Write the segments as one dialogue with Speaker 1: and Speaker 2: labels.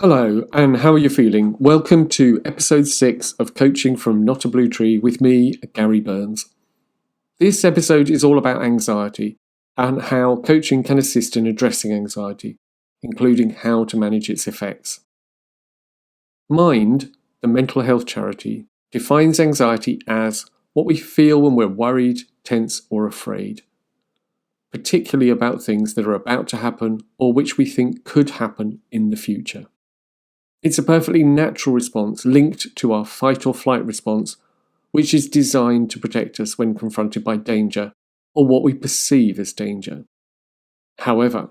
Speaker 1: Hello, and how are you feeling? Welcome to episode 6 of Coaching from Not a Blue Tree with me, Gary Burns. This episode is all about anxiety and how coaching can assist in addressing anxiety, including how to manage its effects. Mind, the mental health charity, defines anxiety as what we feel when we're worried, tense, or afraid, particularly about things that are about to happen or which we think could happen in the future. It's a perfectly natural response linked to our fight or flight response, which is designed to protect us when confronted by danger or what we perceive as danger. However,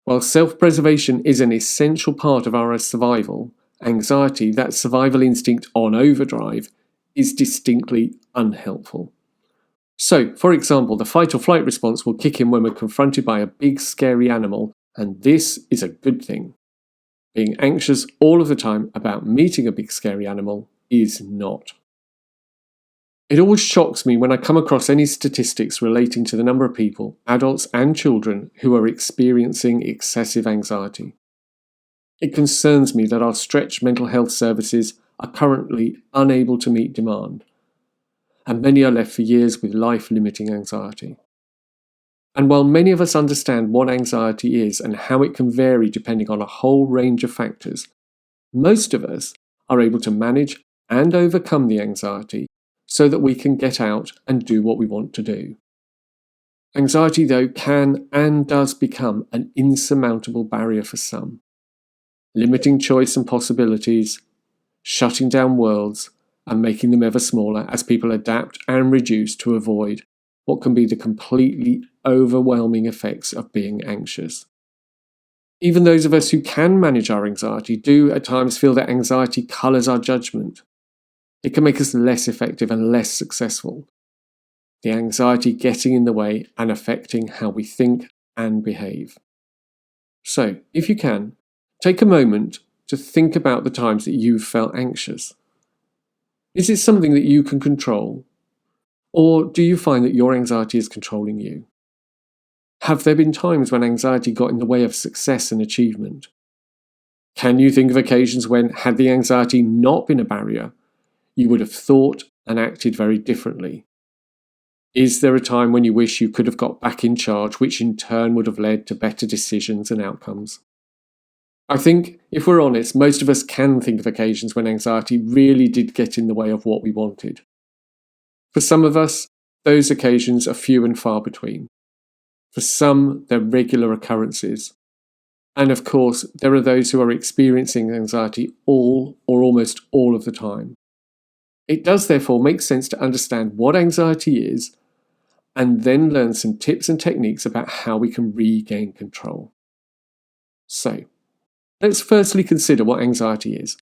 Speaker 1: while self-preservation is an essential part of our survival, anxiety, that survival instinct on overdrive, is distinctly unhelpful. So, for example, the fight or flight response will kick in when we're confronted by a big scary animal, and this is a good thing. Being anxious all of the time about meeting a big scary animal is not. It always shocks me when I come across any statistics relating to the number of people, adults and children, who are experiencing excessive anxiety. It concerns me that our stretched mental health services are currently unable to meet demand, and many are left for years with life-limiting anxiety. And while many of us understand what anxiety is and how it can vary depending on a whole range of factors, most of us are able to manage and overcome the anxiety so that we can get out and do what we want to do. Anxiety, though, can and does become an insurmountable barrier for some, limiting choice and possibilities, shutting down worlds, and making them ever smaller as people adapt and reduce to avoid what can be the completely overwhelming effects of being anxious. Even those of us who can manage our anxiety do at times feel that anxiety colours our judgment. It can make us less effective and less successful. The anxiety getting in the way and affecting how we think and behave. So, if you can, take a moment to think about the times that you've felt anxious. Is it something that you can control? Or do you find that your anxiety is controlling you? Have there been times when anxiety got in the way of success and achievement? Can you think of occasions when, had the anxiety not been a barrier, you would have thought and acted very differently? Is there a time when you wish you could have got back in charge, which in turn would have led to better decisions and outcomes? I think, if we're honest, most of us can think of occasions when anxiety really did get in the way of what we wanted. For some of us, those occasions are few and far between. For some, they're regular occurrences. And of course, there are those who are experiencing anxiety all or almost all of the time. It does therefore make sense to understand what anxiety is and then learn some tips and techniques about how we can regain control. So, let's firstly consider what anxiety is.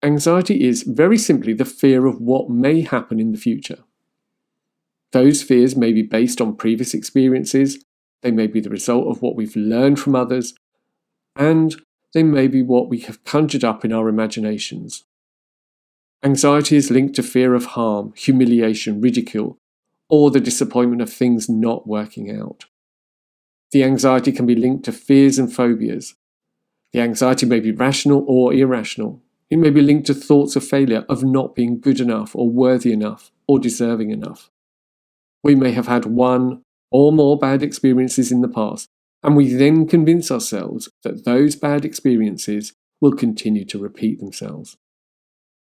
Speaker 1: Anxiety is, very simply, the fear of what may happen in the future. Those fears may be based on previous experiences, they may be the result of what we've learned from others, and they may be what we have conjured up in our imaginations. Anxiety is linked to fear of harm, humiliation, ridicule, or the disappointment of things not working out. The anxiety can be linked to fears and phobias. The anxiety may be rational or irrational. It may be linked to thoughts of failure, of not being good enough or worthy enough or deserving enough. We may have had one or more bad experiences in the past, and we then convince ourselves that those bad experiences will continue to repeat themselves.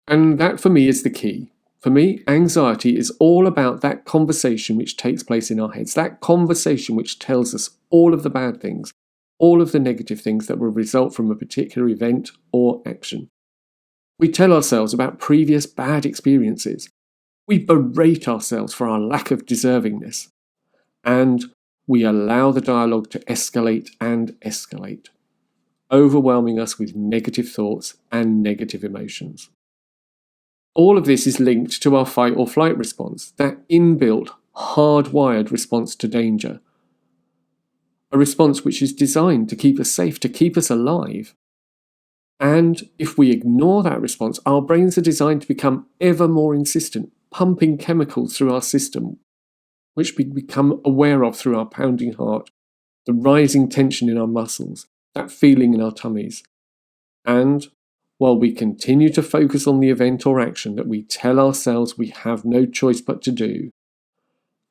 Speaker 1: And that for me is the key. For me, anxiety is all about that conversation which takes place in our heads, that conversation which tells us all of the bad things, all of the negative things that will result from a particular event or action. We tell ourselves about previous bad experiences. We berate ourselves for our lack of deservingness. And we allow the dialogue to escalate and escalate, overwhelming us with negative thoughts and negative emotions. All of this is linked to our fight or flight response, that inbuilt, hardwired response to danger. A response which is designed to keep us safe, to keep us alive. And if we ignore that response, our brains are designed to become ever more insistent, pumping chemicals through our system, which we become aware of through our pounding heart, the rising tension in our muscles, that feeling in our tummies. And while we continue to focus on the event or action that we tell ourselves we have no choice but to do,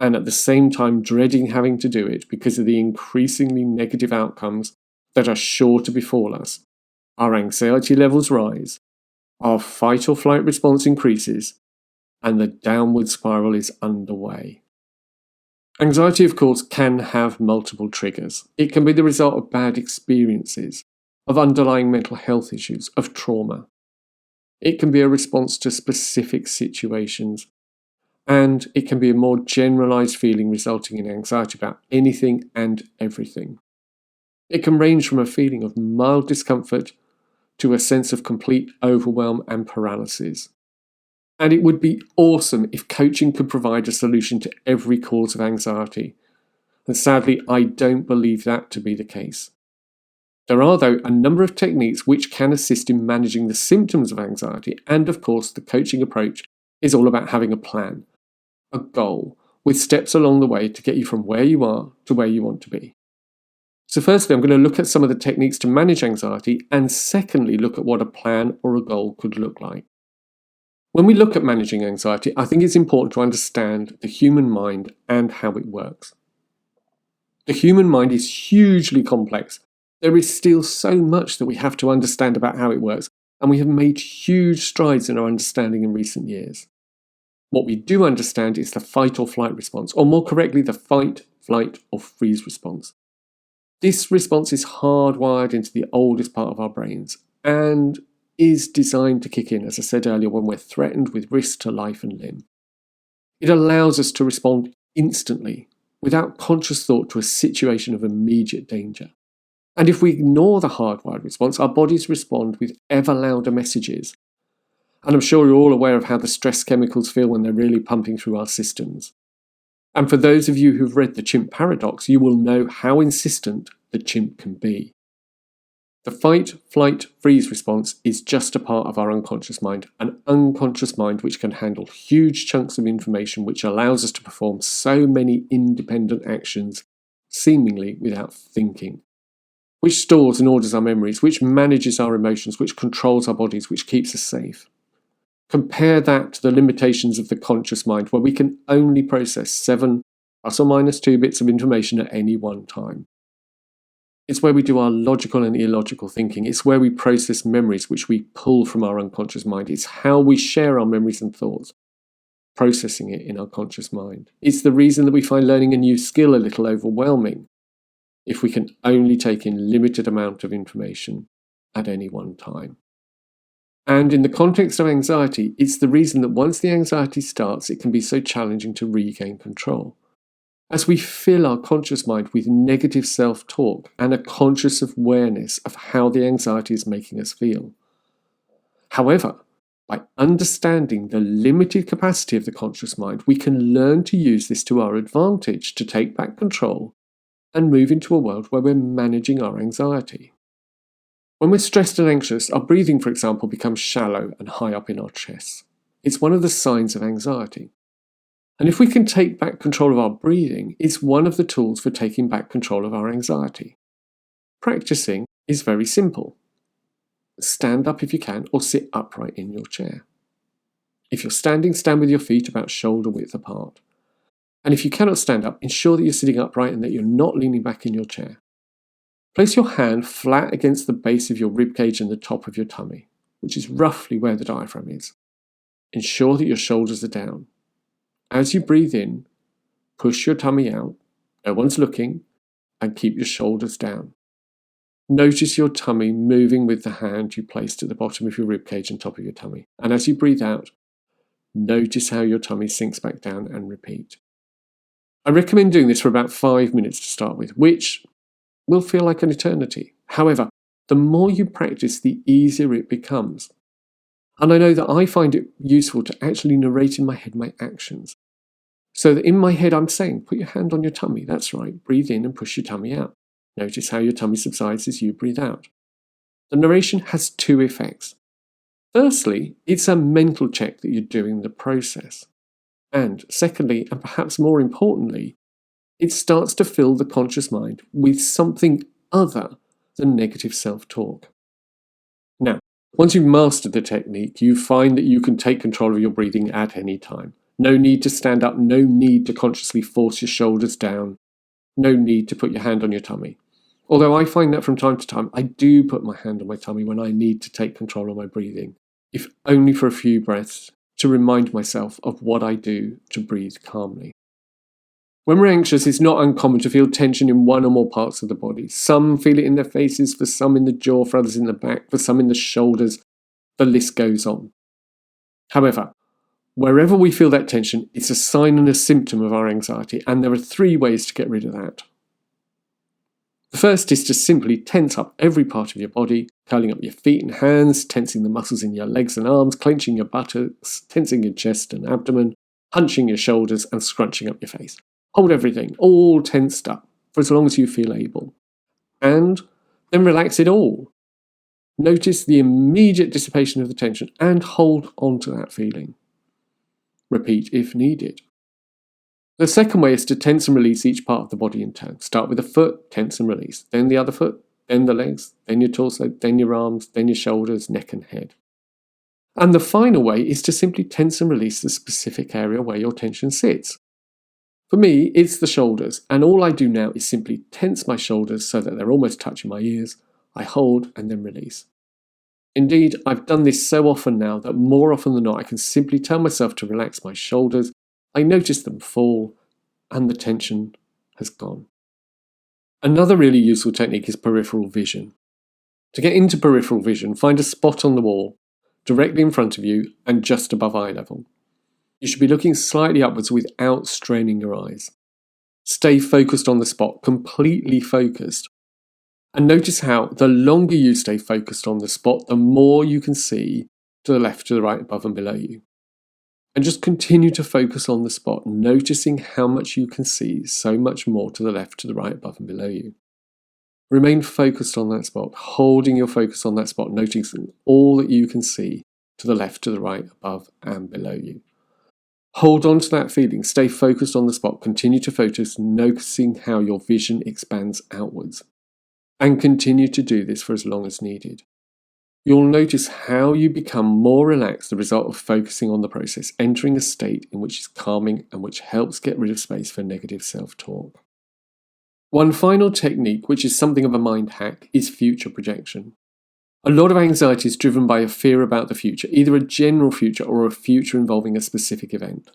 Speaker 1: and at the same time dreading having to do it because of the increasingly negative outcomes that are sure to befall us, our anxiety levels rise, our fight or flight response increases, and the downward spiral is underway. Anxiety, of course, can have multiple triggers. It can be the result of bad experiences, of underlying mental health issues, of trauma. It can be a response to specific situations, and it can be a more generalized feeling resulting in anxiety about anything and everything. It can range from a feeling of mild discomfort to a sense of complete overwhelm and paralysis. And it would be awesome if coaching could provide a solution to every cause of anxiety. And sadly, I don't believe that to be the case. There are, though, a number of techniques which can assist in managing the symptoms of anxiety, and of course, the coaching approach is all about having a plan, a goal, with steps along the way to get you from where you are to where you want to be. So firstly, I'm going to look at some of the techniques to manage anxiety, and secondly, look at what a plan or a goal could look like. When we look at managing anxiety, I think it's important to understand the human mind and how it works. The human mind is hugely complex. There is still so much that we have to understand about how it works, and we have made huge strides in our understanding in recent years. What we do understand is the fight or flight response, or more correctly, the fight, flight, or freeze response. This response is hardwired into the oldest part of our brains and is designed to kick in, as I said earlier, when we're threatened with risk to life and limb. It allows us to respond instantly, without conscious thought, to a situation of immediate danger. And if we ignore the hardwired response, our bodies respond with ever louder messages. And I'm sure you're all aware of how the stress chemicals feel when they're really pumping through our systems. And for those of you who've read The Chimp Paradox, you will know how insistent the chimp can be. The fight, flight, freeze response is just a part of our unconscious mind, an unconscious mind which can handle huge chunks of information, which allows us to perform so many independent actions, seemingly without thinking, which stores and orders our memories, which manages our emotions, which controls our bodies, which keeps us safe. Compare that to the limitations of the conscious mind, where we can only process 7 ± 2 bits of information at any one time. It's where we do our logical and illogical thinking. It's where we process memories which we pull from our unconscious mind. It's how we share our memories and thoughts, processing it in our conscious mind. It's the reason that we find learning a new skill a little overwhelming if we can only take in limited amount of information at any one time. And in the context of anxiety, it's the reason that once the anxiety starts, it can be so challenging to regain control. As we fill our conscious mind with negative self-talk and a conscious awareness of how the anxiety is making us feel. However, by understanding the limited capacity of the conscious mind, we can learn to use this to our advantage to take back control and move into a world where we're managing our anxiety. When we're stressed and anxious, our breathing, for example, becomes shallow and high up in our chests. It's one of the signs of anxiety. And if we can take back control of our breathing, it's one of the tools for taking back control of our anxiety. Practicing is very simple. Stand up if you can, or sit upright in your chair. If you're standing, stand with your feet about shoulder width apart. And if you cannot stand up, ensure that you're sitting upright and that you're not leaning back in your chair. Place your hand flat against the base of your ribcage and the top of your tummy, which is roughly where the diaphragm is. Ensure that your shoulders are down. As you breathe in, push your tummy out, no one's looking, and keep your shoulders down. Notice your tummy moving with the hand you placed at the bottom of your ribcage and top of your tummy. And as you breathe out, notice how your tummy sinks back down and repeat. I recommend doing this for about 5 minutes to start with, which will feel like an eternity. However, the more you practice, the easier it becomes. And I know that I find it useful to actually narrate in my head my actions. So that in my head I'm saying, put your hand on your tummy, that's right, breathe in and push your tummy out. Notice how your tummy subsides as you breathe out. The narration has 2 effects. Firstly, it's a mental check that you're doing the process. And secondly, and perhaps more importantly, it starts to fill the conscious mind with something other than negative self-talk. Now, once you've mastered the technique, you find that you can take control of your breathing at any time. No need to stand up, no need to consciously force your shoulders down, no need to put your hand on your tummy. Although I find that from time to time, I do put my hand on my tummy when I need to take control of my breathing, if only for a few breaths, to remind myself of what I do to breathe calmly. When we're anxious, it's not uncommon to feel tension in one or more parts of the body. Some feel it in their faces, for some in the jaw, for others in the back, for some in the shoulders. The list goes on. However, wherever we feel that tension, it's a sign and a symptom of our anxiety, and there are 3 ways to get rid of that. The first is to simply tense up every part of your body, curling up your feet and hands, tensing the muscles in your legs and arms, clenching your buttocks, tensing your chest and abdomen, hunching your shoulders, and scrunching up your face. Hold everything, all tensed up, for as long as you feel able. And then relax it all. Notice the immediate dissipation of the tension and hold on to that feeling. Repeat if needed. The second way is to tense and release each part of the body in turn. Start with the foot, tense and release. Then the other foot, then the legs, then your torso, then your arms, then your shoulders, neck and head. And the final way is to simply tense and release the specific area where your tension sits. For me, it's the shoulders, and all I do now is simply tense my shoulders so that they're almost touching my ears. I hold and then release. Indeed, I've done this so often now that more often than not I can simply tell myself to relax my shoulders. I notice them fall, and the tension has gone. Another really useful technique is peripheral vision. To get into peripheral vision, find a spot on the wall, directly in front of you and just above eye level. You should be looking slightly upwards without straining your eyes. Stay focused on the spot, completely focused. And notice how the longer you stay focused on the spot, the more you can see to the left, to the right, above and below you. And just continue to focus on the spot, noticing how much you can see so much more to the left, to the right, above and below you. Remain focused on that spot, holding your focus on that spot, noticing all that you can see to the left, to the right, above and below you. Hold on to that feeling, stay focused on the spot, continue to focus, noticing how your vision expands outwards. And continue to do this for as long as needed. You'll notice how you become more relaxed, the result of focusing on the process, entering a state in which is calming and which helps get rid of space for negative self-talk. One final technique, which is something of a mind hack, is future projection. A lot of anxiety is driven by a fear about the future, either a general future or a future involving a specific event.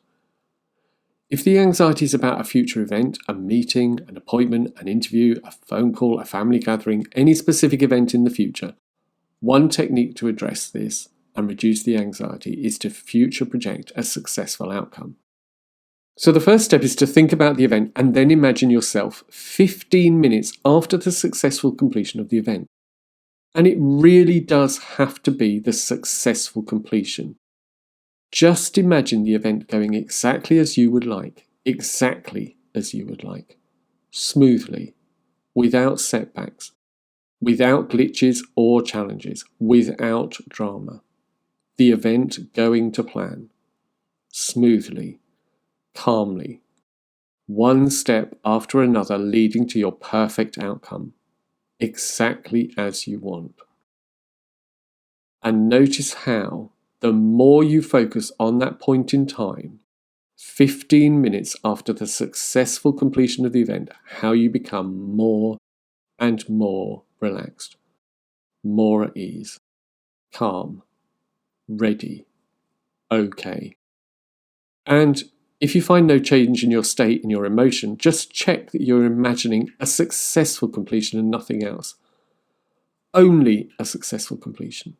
Speaker 1: If the anxiety is about a future event, a meeting, an appointment, an interview, a phone call, a family gathering, any specific event in the future, one technique to address this and reduce the anxiety is to future project a successful outcome. So the first step is to think about the event and then imagine yourself 15 minutes after the successful completion of the event. And it really does have to be the successful completion. Just imagine the event going exactly as you would like, smoothly, without setbacks, without glitches or challenges, without drama. The event going to plan, smoothly, calmly, one step after another leading to your perfect outcome, exactly as you want. And notice how, the more you focus on that point in time, 15 minutes after the successful completion of the event, how you become more and more relaxed, more at ease, calm, ready, okay. And if you find no change in your state and your emotion, just check that you're imagining a successful completion and nothing else. Only a successful completion.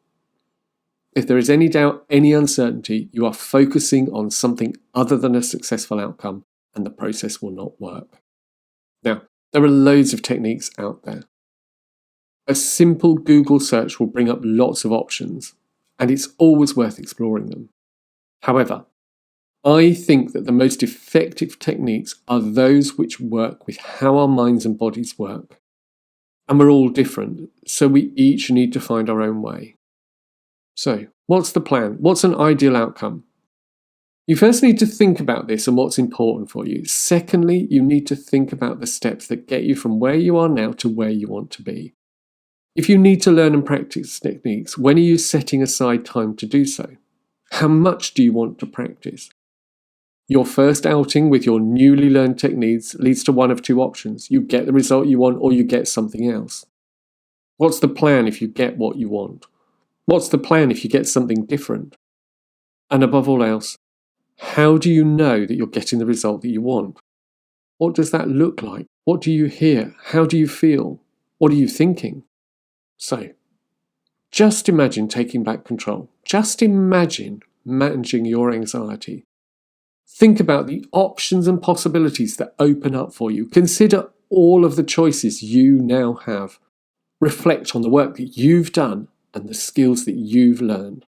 Speaker 1: If there is any doubt, any uncertainty, you are focusing on something other than a successful outcome and the process will not work. Now, there are loads of techniques out there. A simple Google search will bring up lots of options, and it's always worth exploring them. However, I think that the most effective techniques are those which work with how our minds and bodies work. And we're all different, so we each need to find our own way. So, what's the plan? What's an ideal outcome? You first need to think about this and what's important for you. Secondly, you need to think about the steps that get you from where you are now to where you want to be. If you need to learn and practice techniques, when are you setting aside time to do so? How much do you want to practice? Your first outing with your newly learned techniques leads to one of two options. You get the result you want or you get something else. What's the plan if you get what you want? What's the plan if you get something different? And above all else, how do you know that you're getting the result that you want? What does that look like? What do you hear? How do you feel? What are you thinking? So, just imagine taking back control. Just imagine managing your anxiety. Think about the options and possibilities that open up for you. Consider all of the choices you now have. Reflect on the work that you've done and the skills that you've learned.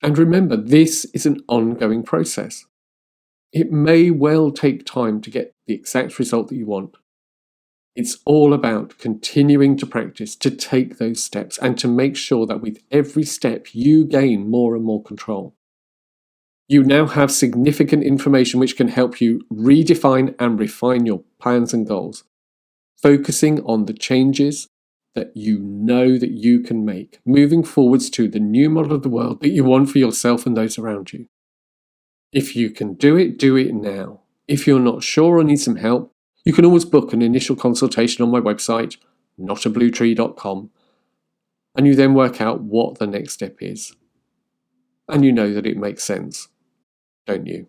Speaker 1: And remember, this is an ongoing process. It may well take time to get the exact result that you want. It's all about continuing to practice, to take those steps, and to make sure that with every step you gain more and more control. You now have significant information which can help you redefine and refine your plans and goals, focusing on the changes that you know that you can make, moving forwards to the new model of the world that you want for yourself and those around you. If you can do it now. If you're not sure or need some help, you can always book an initial consultation on my website, notabluetree.com, and you then work out what the next step is. And you know that it makes sense, don't you?